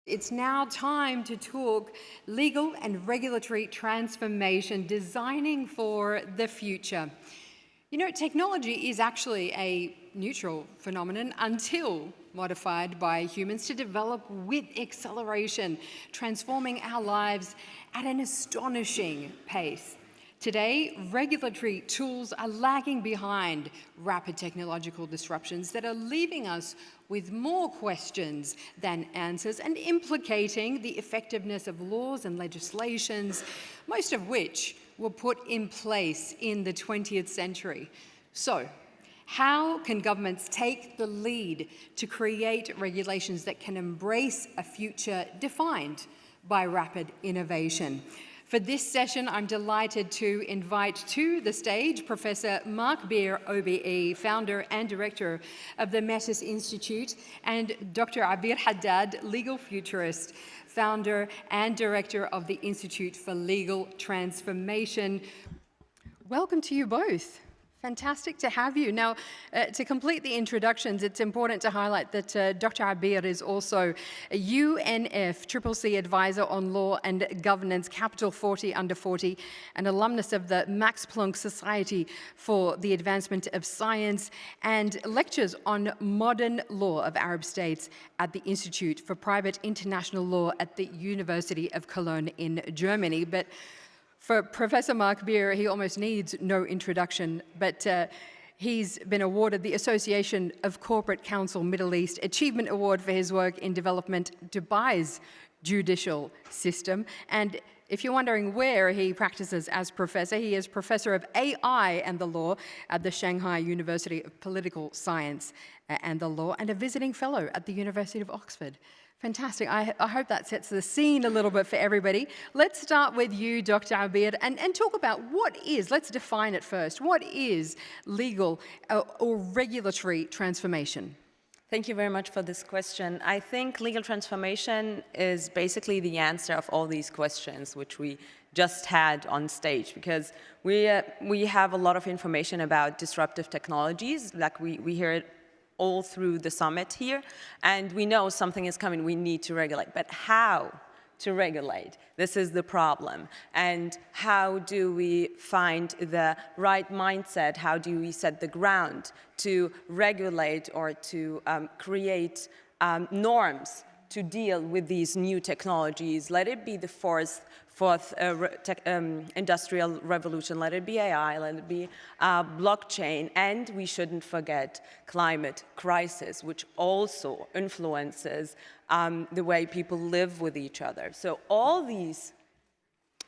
It's now time to talk legal and regulatory transformation, designing for the future. You know, technology is actually a neutral phenomenon until modified by humans to develop with acceleration, transforming our lives at an astonishing pace. Today, regulatory tools are lagging behind rapid technological disruptions that are leaving us with more questions than answers and implicating the effectiveness of laws and legislations, most of which were put in place in the 20th century. So, how can governments take the lead to create regulations that can embrace a future defined by rapid innovation? For this session, I'm delighted to invite to the stage Professor Mark Abir, OBE, founder and director of the Metis Institute, and Dr. Abir Haddad, legal futurist, founder and director of the Institute for Legal Transformation. Welcome to you both. Fantastic to have you. Now, to complete the introductions, it's important to highlight that Dr. Abir is also a UNFCCC advisor on law and governance, Capital 40 Under 40, an alumnus of the Max Planck Society for the Advancement of Science, and lectures on modern law of Arab states at the Institute for Private International Law at the University of Cologne in Germany. But for Professor Mark Abir, he almost needs no introduction, but he's been awarded the Association of Corporate Counsel Middle East Achievement Award for his work in development Dubai's judicial system. And if you're wondering where he practices as professor, he is professor of AI and the law at the Shanghai University of Political Science and the Law, and a visiting fellow at the University of Oxford. Fantastic. I hope that sets the scene a little bit for everybody. Let's start with you, Dr. Abir, and talk about let's define it first. What is legal or regulatory transformation? Thank you very much for this question. I think legal transformation is basically the answer of all these questions which we just had on stage, because we have a lot of information about disruptive technologies, like we hear it all through the summit here, and we know something is coming, we need to regulate. But how to regulate? This is the problem. And how do we find the right mindset? How do we set the ground to regulate or to create norms to deal with these new technologies? Let it be the fourth industrial revolution, let it be AI, let it be blockchain, and we shouldn't forget climate crisis, which also influences the way people live with each other. So all these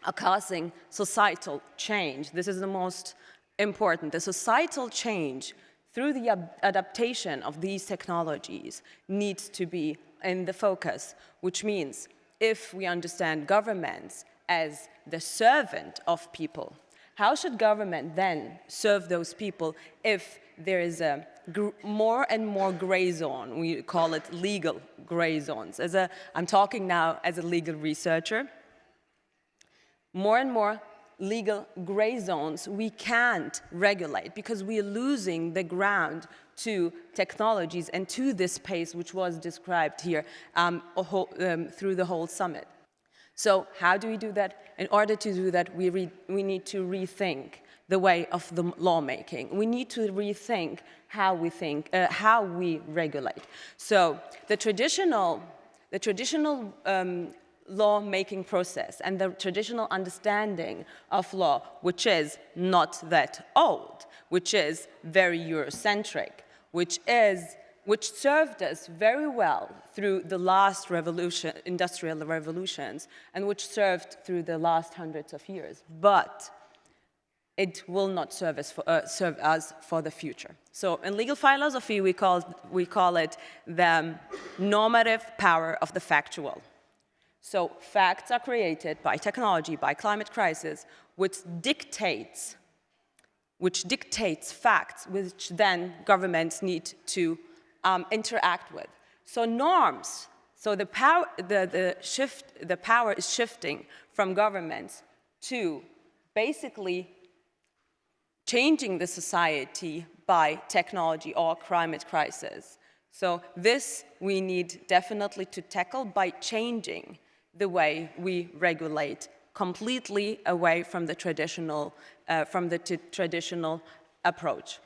are causing societal change. This is the most important. The societal change through the adaptation of these technologies needs to be in the focus, which means if we understand governments as the servant of people, how should government then serve those people if there is a more and more gray zone? We call it legal gray zones. I'm talking now as a legal researcher. More and more legal gray zones we can't regulate because we are losing the ground to technologies and to this pace which was described here through the whole summit. So how do we do that? In order to do that, we need to rethink the way of the lawmaking. We need to rethink how we regulate. So the traditional lawmaking process and the traditional understanding of law, which is not that old, which is very Eurocentric, which served us very well through the last industrial revolutions, and which served through the last hundreds of years. But it will not serve us for the future. So in legal philosophy, we call it the normative power of the factual. So facts are created by technology, by climate crisis, which dictates facts, which then governments need to interact with. So norms, so the power is shifting from governments to basically changing the society by technology or climate crisis So this we need definitely to tackle by changing the way we regulate completely away from the traditional approach.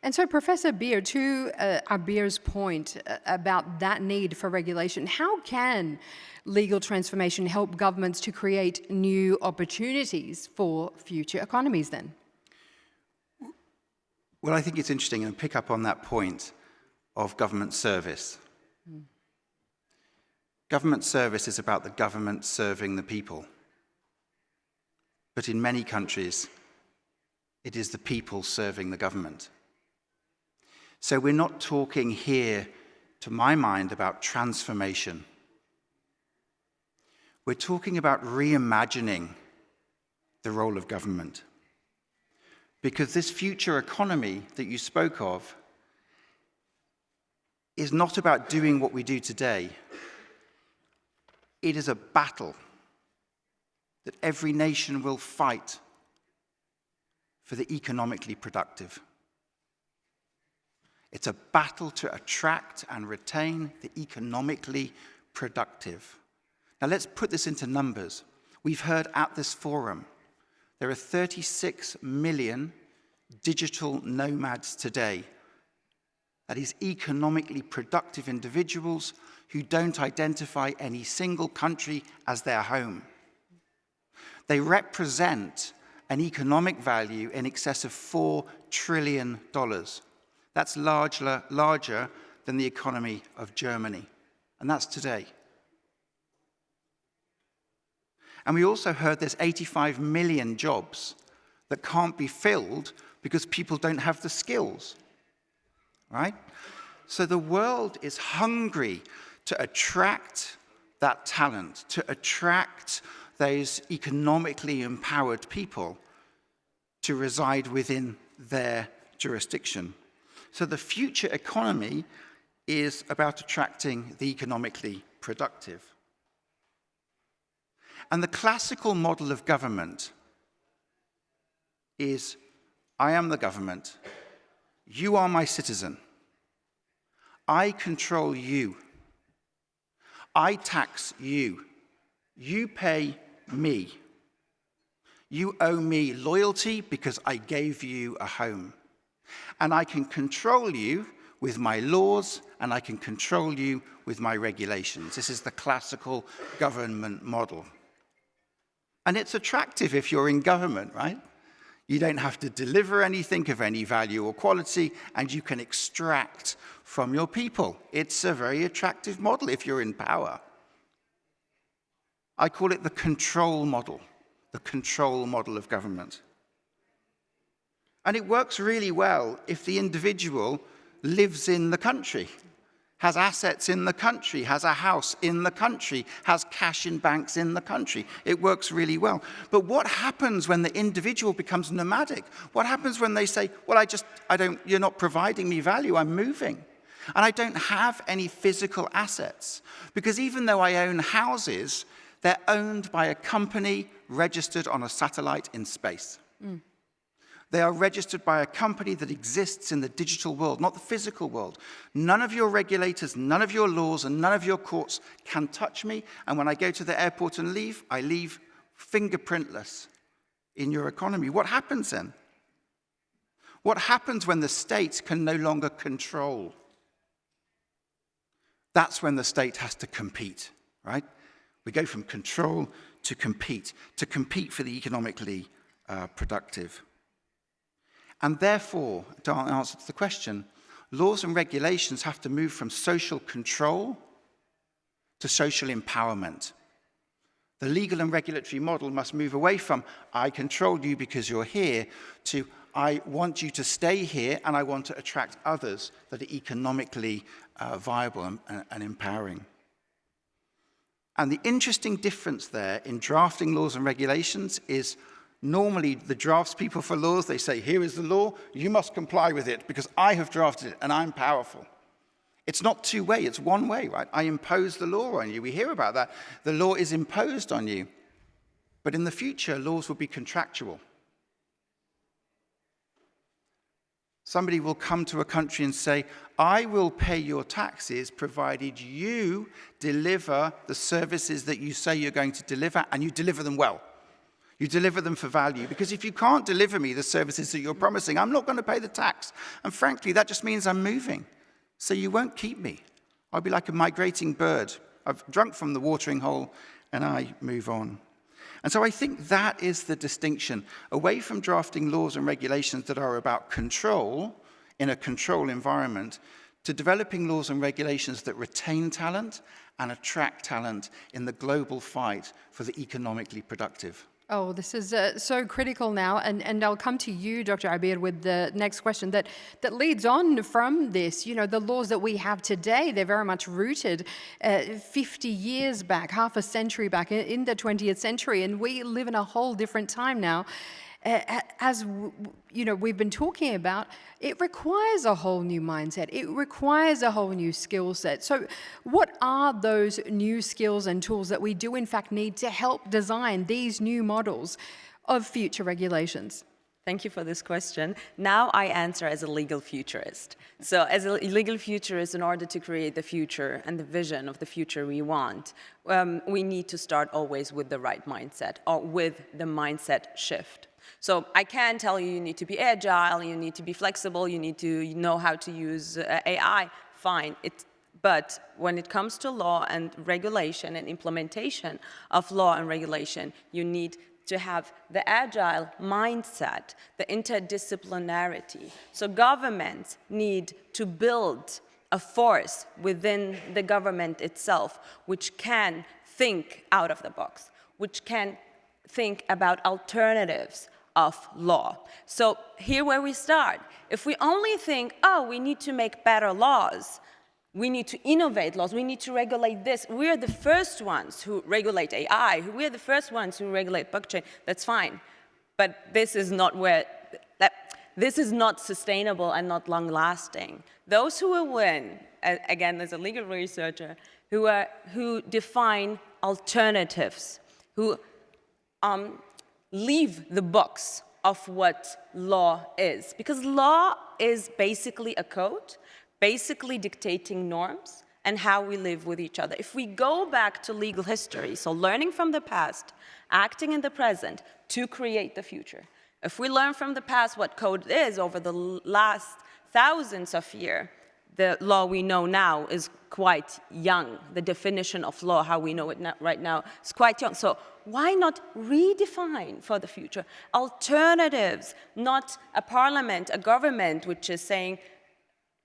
And so, Professor Abir, to Abir's point about that need for regulation, how can legal transformation help governments to create new opportunities for future economies then? Well, I think it's interesting, and pick up on that point of government service. Government service is about the government serving the people. But in many countries, it is the people serving the government. So we're not talking here, to my mind, about transformation. We're talking about reimagining the role of government. Because this future economy that you spoke of is not about doing what we do today. It is a battle that every nation will fight for the economically productive. It's a battle to attract and retain the economically productive. Now let's put this into numbers. We've heard at this forum, there are 36 million digital nomads today. That is economically productive individuals who don't identify any single country as their home. They represent an economic value in excess of $4 trillion. That's larger than the economy of Germany, and that's today. And we also heard there's 85 million jobs that can't be filled because people don't have the skills, right? So the world is hungry to attract that talent, to attract those economically empowered people to reside within their jurisdiction. So the future economy is about attracting the economically productive. And the classical model of government is, I am the government, you are my citizen, I control you, I tax you, you pay me, you owe me loyalty because I gave you a home, and I can control you with my laws, and I can control you with my regulations. This is the classical government model. And it's attractive if you're in government, right? You don't have to deliver anything of any value or quality, and you can extract from your people. It's a very attractive model if you're in power. I call it the control model of government. And it works really well if the individual lives in the country, has assets in the country, has a house in the country, has cash in banks in the country. It works really well. But what happens when the individual becomes nomadic? What happens when they say, well, you're not providing me value, I'm moving. And I don't have any physical assets. Because even though I own houses, they're owned by a company registered on a satellite in space. They are registered by a company that exists in the digital world, not the physical world. None of your regulators, none of your laws, and none of your courts can touch me. And when I go to the airport and leave, I leave fingerprintless in your economy. What happens then? What happens when the state can no longer control? That's when the state has to compete, right? We go from control to compete for the economically productive. And therefore, to answer the question, laws and regulations have to move from social control to social empowerment. The legal and regulatory model must move away from, I control you because you're here, to, I want you to stay here and I want to attract others that are economically viable and empowering. And the interesting difference there in drafting laws and regulations is normally the draftspeople for laws, they say, here is the law, you must comply with it because I have drafted it and I'm powerful. It's not two-way, it's one way, right? I impose the law on you. We hear about that. The law is imposed on you. But in the future, laws will be contractual. Somebody will come to a country and say, I will pay your taxes provided you deliver the services that you say you're going to deliver, and you deliver them well. You deliver them for value. Because if you can't deliver me the services that you're promising, I'm not going to pay the tax. And frankly, that just means I'm moving. So you won't keep me. I'll be like a migrating bird. I've drunk from the watering hole, and I move on. And so I think that is the distinction, away from drafting laws and regulations that are about control in a control environment, to developing laws and regulations that retain talent and attract talent in the global fight for the economically productive. Oh, this is so critical now, and I'll come to you, Dr. Abir, with the next question that leads on from this. You know, the laws that we have today, they're very much rooted 50 years back, half a century back in the 20th century, and we live in a whole different time now. As you know, we've been talking about, it requires a whole new mindset. It requires a whole new skill set. So what are those new skills and tools that we do in fact need to help design these new models of future regulations? Thank you for this question. Now I answer as a legal futurist. So as a legal futurist, in order to create the future and the vision of the future we want, we need to start always with the right mindset, or with the mindset shift. So I can tell you need to be agile, you need to be flexible, you need to know how to use AI, fine. But when it comes to law and regulation and implementation of law and regulation, you need to have the agile mindset, the interdisciplinarity. So governments need to build a force within the government itself which can think out of the box, which can think about alternatives of law. So here where we start. If we only think, oh, we need to make better laws, we need to innovate laws, we need to regulate this. We're the first ones who regulate AI, we're the first ones who regulate blockchain, that's fine. But this is not this is not sustainable and not long-lasting. Those who will win, again, as a legal researcher, who define alternatives, who leave the box of what law is. Because law is basically a code, basically dictating norms and how we live with each other. If we go back to legal history, so learning from the past, acting in the present to create the future. If we learn from the past what code is over the last thousands of years, the law we know now is quite young. The definition of law, how we know it right now, is quite young. So why not redefine for the future alternatives, not a parliament, a government which is saying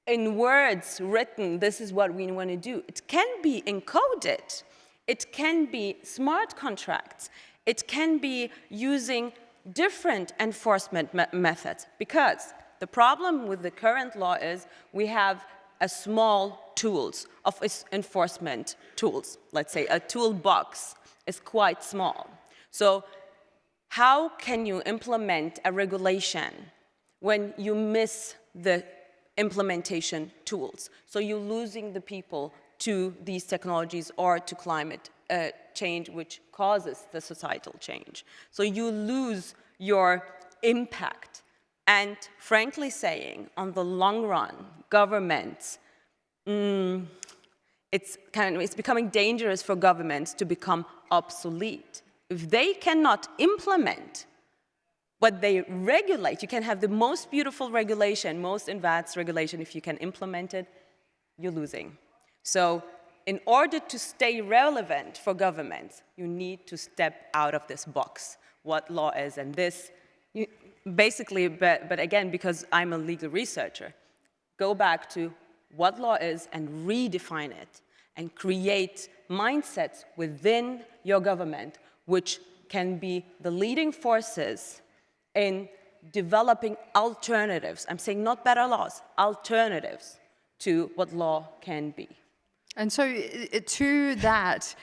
in words written, this is what we want to do. It can be encoded. It can be smart contracts. It can be using different enforcement methods, because the problem with the current law is we have a small tools of enforcement tools. Let's say a toolbox is quite small. So how can you implement a regulation when you miss the implementation tools? So you're losing the people to these technologies or to climate change, which causes the societal change. So you lose your impact. And frankly saying, on the long run, governments, it's becoming dangerous for governments to become obsolete. If they cannot implement what they regulate, you can have the most beautiful regulation, most advanced regulation, if you can implement it, you're losing. So in order to stay relevant for governments, you need to step out of this box, what law is, and this, basically, but again, because I'm a legal researcher, go back to what law is and redefine it and create mindsets within your government which can be the leading forces in developing alternatives. I'm saying not better laws, alternatives to what law can be. And so to that,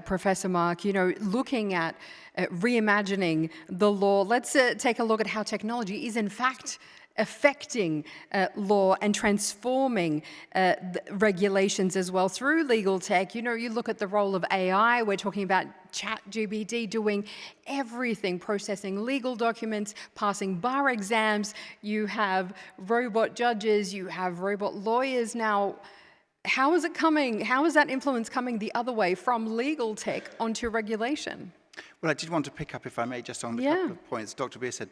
Professor Mark, you know, looking at reimagining the law, let's take a look at how technology is in fact affecting law and transforming regulations as well through legal tech. You know, you look at the role of AI, we're talking about ChatGPT doing everything, processing legal documents, passing bar exams. You have robot judges, you have robot lawyers now. How is it coming? How is that influence coming the other way from legal tech onto regulation? Well, I did want to pick up, if I may, just on a couple of points. Dr. Abir said,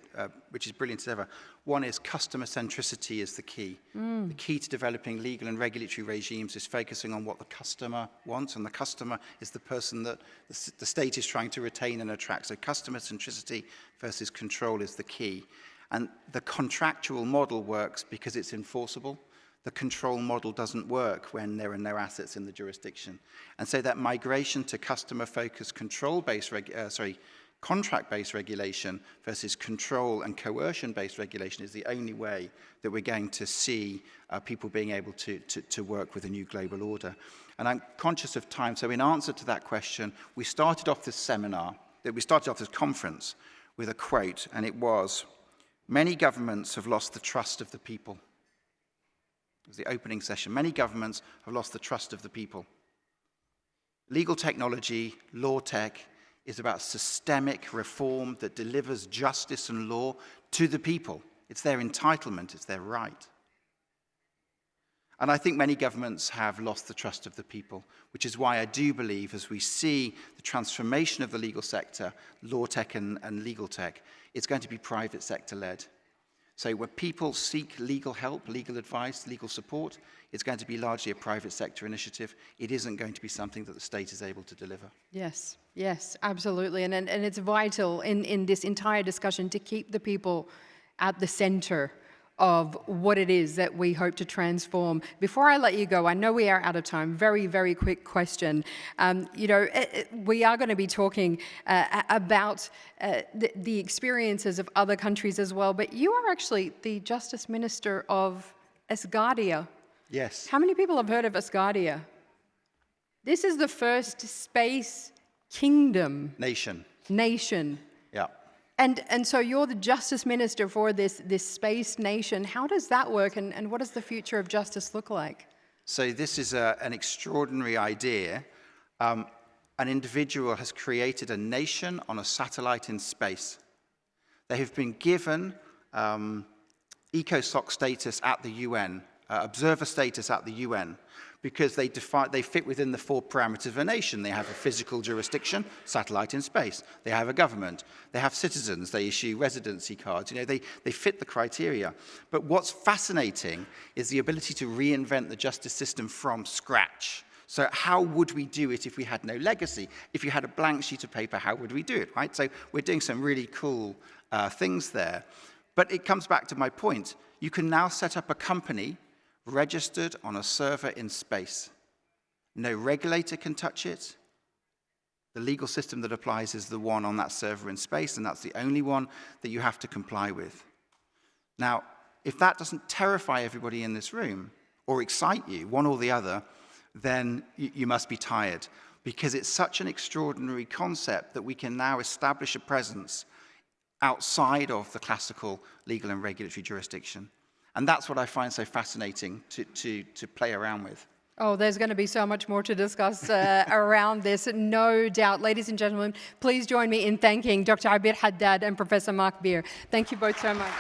which is brilliant as ever. One is customer centricity is the key. The key to developing legal and regulatory regimes is focusing on what the customer wants, and the customer is the person that the state is trying to retain and attract. So customer centricity versus control is the key. And the contractual model works because it's enforceable. The control model doesn't work when there are no assets in the jurisdiction. And so that migration to customer-focused contract-based regulation versus control and coercion-based regulation is the only way that we're going to see people being able to work with a new global order. And I'm conscious of time, so in answer to that question, we started off this conference with a quote, and it was, "Many governments have lost the trust of the people." It was the opening session. Many governments have lost the trust of the people. Legal technology, law tech, is about systemic reform that delivers justice and law to the people. It's their entitlement, it's their right. And I think many governments have lost the trust of the people, which is why I do believe, as we see the transformation of the legal sector, law tech and legal tech, it's going to be private sector led. So where people seek legal help, legal advice, legal support, it's going to be largely a private sector initiative. It isn't going to be something that the state is able to deliver. Yes, yes, absolutely. And it's vital in this entire discussion to keep the people at the center of what it is that we hope to transform. Before I let you go, I know we are out of time. Very, very quick question. We are going to be talking about the experiences of other countries as well, but you are actually the Justice Minister of Asgardia. Yes. How many people have heard of Asgardia? This is the first space kingdom. Nation. Yeah. And so you're the Justice Minister for this space nation. How does that work, and what does the future of justice look like? So this is an extraordinary idea. An individual has created a nation on a satellite in space. They have been given ECOSOC status at the UN, observer status at the UN, because they fit within the 4 parameters of a nation. They have a physical jurisdiction, satellite in space. They have a government. They have citizens. They issue residency cards. They fit the criteria. But what's fascinating is the ability to reinvent the justice system from scratch. So how would we do it if we had no legacy? If you had a blank sheet of paper, how would we do it, right? So we're doing some really cool things there. But it comes back to my point. You can now set up a company registered on a server in space. No regulator can touch it. The legal system that applies is the one on that server in space, and that's the only one that you have to comply with. Now, if that doesn't terrify everybody in this room, or excite you, one or the other, then you must be tired, because it's such an extraordinary concept that we can now establish a presence outside of the classical legal and regulatory jurisdiction. And that's what I find so fascinating to play around with. Oh, there's going to be so much more to discuss around this, no doubt. Ladies and gentlemen, please join me in thanking Dr. Abir Haddad and Professor Mark Beer. Thank you both so much.